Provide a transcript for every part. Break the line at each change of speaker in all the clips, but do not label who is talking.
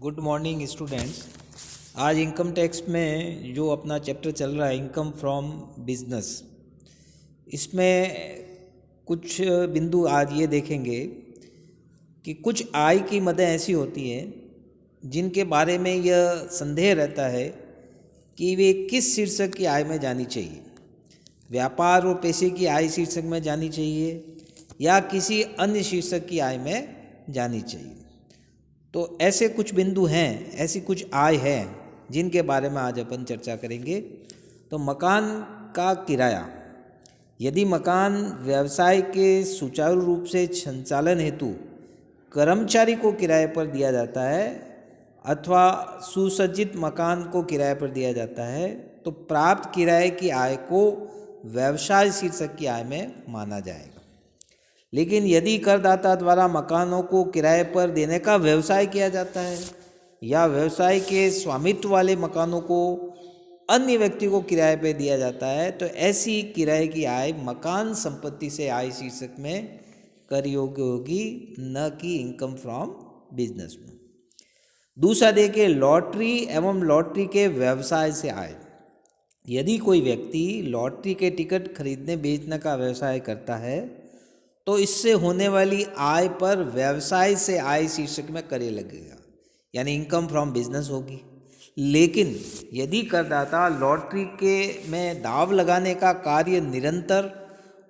Good morning students. आज income tax में जो अपना चैप्टर चल रहा है इनकम फ्रॉम बिजनेस, इसमें कुछ बिंदु आज ये देखेंगे कि कुछ आय की मदें ऐसी होती हैं जिनके बारे में यह संदेह रहता है कि वे किस शीर्षक की आय में जानी चाहिए। व्यापार और पैसे की आय शीर्षक में जानी चाहिए या किसी अन्य शीर्षक की आय में जानी चाहिए। तो ऐसे कुछ बिंदु हैं, ऐसी कुछ आय है जिनके बारे में आज अपन चर्चा करेंगे। तो मकान का किराया, यदि मकान व्यवसाय के सुचारू रूप से संचालन हेतु कर्मचारी को किराए पर दिया जाता है अथवा सुसज्जित मकान को किराए पर दिया जाता है तो प्राप्त किराए की आय को व्यवसाय शीर्षक की आय में माना जाएगा। लेकिन यदि करदाता द्वारा मकानों को किराए पर देने का व्यवसाय किया जाता है या व्यवसाय के स्वामित्व वाले मकानों को अन्य व्यक्ति को किराए पर दिया जाता है तो ऐसी किराए की आय मकान संपत्ति से आय शीर्षक में कर योग्य होगी, न कि इनकम फ्रॉम बिजनेस में। दूसरा देखिए, लॉटरी एवं लॉटरी के व्यवसाय से आय। यदि कोई व्यक्ति लॉटरी के टिकट खरीदने बेचने का व्यवसाय करता है तो इससे होने वाली आय पर व्यवसाय से आय शीर्षक में कर लगेगा, यानी इनकम फ्रॉम बिजनेस होगी। लेकिन यदि करदाता लॉटरी के में दाव लगाने का कार्य निरंतर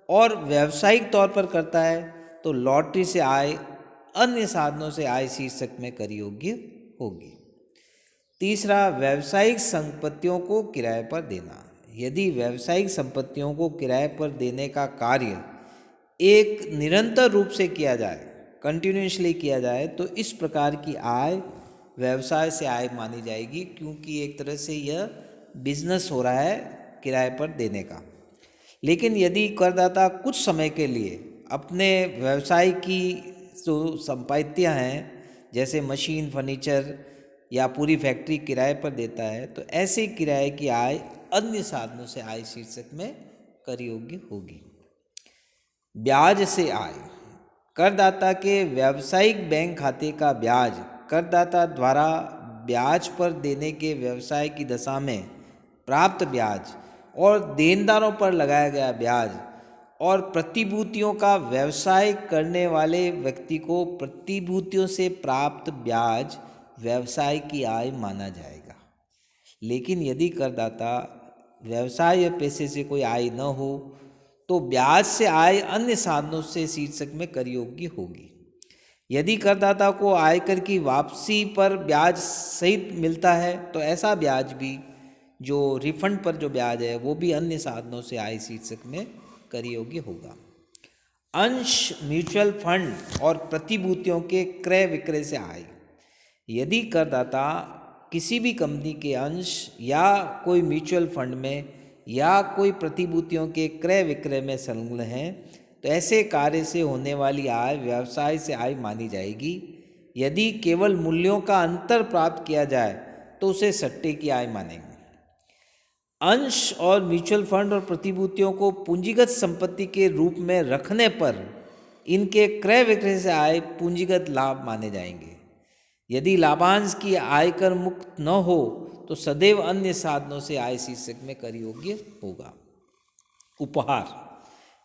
और व्यावसायिक तौर पर करता है तो लॉटरी से आय अन्य साधनों से आय शीर्षक में कर योग्य होगी। तीसरा, व्यावसायिक संपत्तियों को किराए पर देना। यदि व्यावसायिक संपत्तियों को किराए पर देने का कार्य एक निरंतर रूप से किया जाए, कंटिन्यूसली किया जाए, तो इस प्रकार की आय व्यवसाय से आय मानी जाएगी, क्योंकि एक तरह से यह बिजनेस हो रहा है किराए पर देने का। लेकिन यदि करदाता कुछ समय के लिए अपने व्यवसाय की जो संपत्तियां हैं, जैसे मशीन, फर्नीचर या पूरी फैक्ट्री किराए पर देता है तो ऐसे किराए की आय अन्य साधनों से आय शीर्षक में कर योग्य होगी। ब्याज से आय। करदाता के व्यावसायिक बैंक खाते का ब्याज करदाता द्वारा ब्याज पर देने के व्यवसाय की दशा में प्राप्त ब्याज और देनदारों पर लगाया गया ब्याज और प्रतिभूतियों का व्यवसाय करने वाले व्यक्ति को प्रतिभूतियों से प्राप्त ब्याज व्यवसाय की आय माना जाएगा। लेकिन यदि करदाता व्यवसाय या पैसे से कोई आय न हो तो ब्याज से आय अन्य साधनों से शीर्षक में कर योग्य होगी। यदि करदाता को आयकर की वापसी पर ब्याज सहित मिलता है तो ऐसा ब्याज भी, जो रिफंड पर जो ब्याज है, वो भी अन्य साधनों से आय शीर्षक में कर योग्य होगा। अंश, म्यूचुअल फंड और प्रतिभूतियों के क्रय विक्रय से आय। यदि करदाता किसी भी कंपनी के अंश या कोई म्यूचुअल फंड में या कोई प्रतिभूतियों के क्रय विक्रय में संलग्न है तो ऐसे कार्य से होने वाली आय व्यवसाय से आय मानी जाएगी। यदि केवल मूल्यों का अंतर प्राप्त किया जाए तो उसे सट्टे की आय मानेंगे। अंश और म्यूचुअल फंड और प्रतिभूतियों को पूंजीगत संपत्ति के रूप में रखने पर इनके क्रय विक्रय से आय पूंजीगत लाभ माने जाएंगे। यदि लाभांश की आयकर मुक्त न हो तो सदैव अन्य साधनों से आय शीर्षक में कर योग्य होगा। उपहार।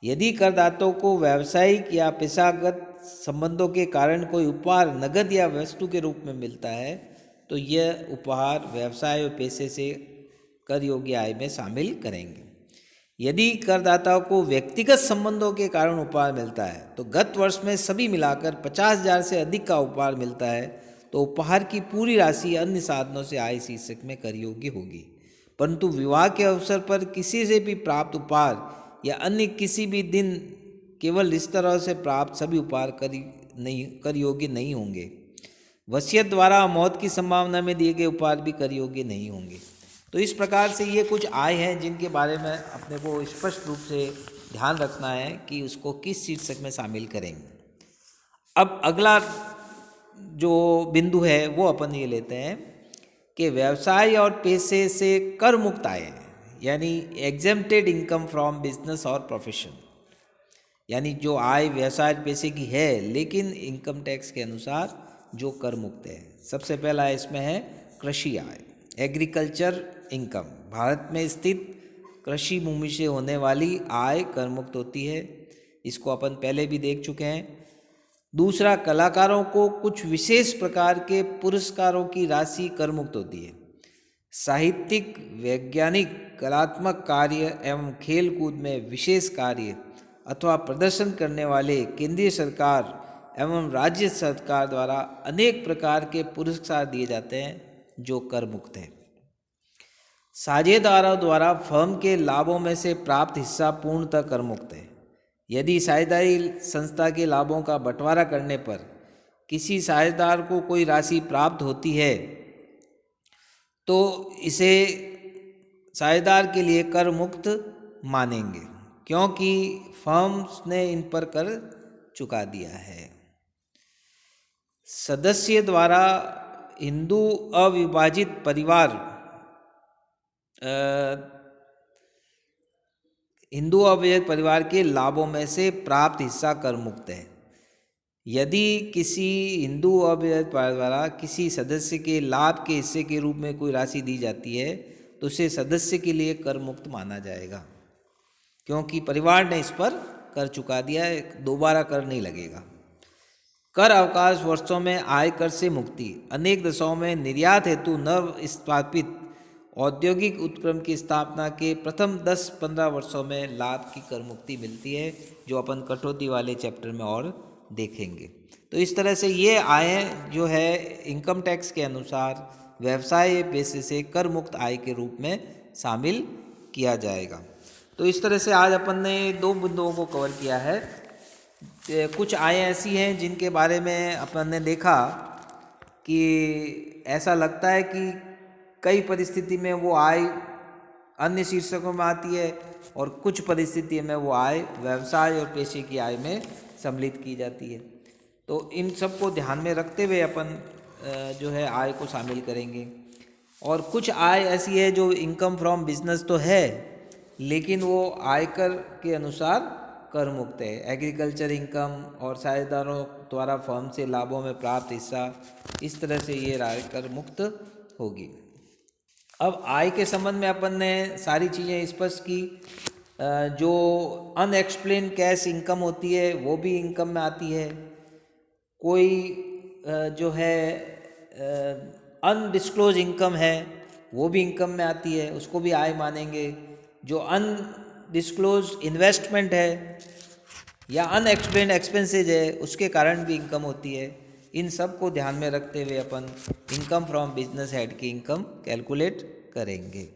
यदि करदाताओं को व्यावसायिक या पेशागत संबंधों के कारण कोई उपहार नगद या वस्तु के रूप में मिलता है तो यह उपहार व्यवसाय और पैसे से कर योग्य आय में शामिल करेंगे। यदि करदाताओं को व्यक्तिगत संबंधों के कारण उपहार मिलता है तो गत वर्ष में सभी मिलाकर 50,000 से अधिक का उपहार मिलता है तो उपहार की पूरी राशि अन्य साधनों से आय शीर्षक में कर योग्य होगी। परंतु विवाह के अवसर पर किसी से भी प्राप्त उपहार या अन्य किसी भी दिन केवल रिश्तेदारों से प्राप्त सभी उपहार कर योग्य नहीं होंगे। वसीयत द्वारा मौत की संभावना में दिए गए उपहार भी कर योग्य नहीं होंगे। तो इस प्रकार से ये कुछ आय हैं जिनके बारे में अपने को स्पष्ट रूप से ध्यान रखना है कि उसको किस शीर्षक में शामिल करेंगे। अब अगला जो बिंदु है वो अपन ये लेते हैं कि व्यवसाय और पैसे से कर मुक्त आय, यानी एग्जेम्प्टेड इनकम फ्रॉम बिजनेस और प्रोफेशन, यानी जो आय व्यवसाय पैसे की है लेकिन इनकम टैक्स के अनुसार जो कर मुक्त है। सबसे पहला इसमें है कृषि आय, एग्रीकल्चर इनकम। भारत में स्थित कृषि भूमि से होने वाली आय कर मुक्त होती है, इसको अपन पहले भी देख चुके हैं। दूसरा, कलाकारों को कुछ विशेष प्रकार के पुरस्कारों की राशि कर मुक्त होती है। साहित्यिक, वैज्ञानिक, कलात्मक कार्य एवं खेल कूद में विशेष कार्य अथवा प्रदर्शन करने वाले केंद्रीय सरकार एवं राज्य सरकार द्वारा अनेक प्रकार के पुरस्कार दिए जाते हैं जो कर मुक्त हैं। साझेदारों द्वारा फर्म के लाभों में से प्राप्त हिस्सा पूर्णतः कर मुक्त है। यदि साझेदारी संस्था के लाभों का बंटवारा करने पर किसी साझेदार को कोई राशि प्राप्त होती है तो इसे साझेदार के लिए कर मुक्त मानेंगे, क्योंकि फर्म्स ने इन पर कर चुका दिया है। सदस्य द्वारा हिंदू अविभाजित परिवार हिंदू अविभाजित परिवार के लाभों में से प्राप्त हिस्सा कर मुक्त है। यदि किसी हिंदू अविभाजित परिवार द्वारा किसी सदस्य के लाभ के हिस्से के रूप में कोई राशि दी जाती है तो उसे सदस्य के लिए कर मुक्त माना जाएगा, क्योंकि परिवार ने इस पर कर चुका दिया है, दोबारा कर नहीं लगेगा। कर अवकाश वर्षों में आय कर से मुक्ति। अनेक देशों में निर्यात हेतु नव स्थापित औद्योगिक उपक्रम की स्थापना के प्रथम 10-15 वर्षों में लाभ की कर मुक्ति मिलती है, जो अपन कटौती वाले चैप्टर में और देखेंगे। तो इस तरह से ये आय जो है इनकम टैक्स के अनुसार व्यवसाय पेशे से कर मुक्त आय के रूप में शामिल किया जाएगा। तो इस तरह से आज अपन ने 2 बिंदुओं को कवर किया है। कुछ आय ऐसी हैं जिनके बारे में अपन ने देखा कि ऐसा लगता है कि कई परिस्थिति में वो आय अन्य शीर्षकों में आती है और कुछ परिस्थिति में वो आय व्यवसाय और पेशे की आय में सम्मिलित की जाती है। तो इन सब को ध्यान में रखते हुए अपन जो है आय को शामिल करेंगे। और कुछ आय ऐसी है जो इनकम फ्रॉम बिजनेस तो है, लेकिन वो आयकर के अनुसार कर मुक्त है। एग्रीकल्चर इनकम और साझेदारों द्वारा फर्म से लाभों में प्राप्त हिस्सा, इस तरह से ये आय कर मुक्त होगी। अब आय के संबंध में अपन ने सारी चीज़ें स्पष्ट की। जो अनएक्सप्लेन कैश इनकम होती है वो भी इनकम में आती है। कोई जो है अनडिस्क्लोज इनकम है वो भी इनकम में आती है, उसको भी आय मानेंगे। जो अनडिस्क्लोज इन्वेस्टमेंट है या अनएक्सप्लेन्ड एक्सपेंसेज है उसके कारण भी इनकम होती है। इन सब को ध्यान में रखते हुए अपन इनकम फ्रॉम बिजनेस हेड की इनकम कैलकुलेट करेंगे।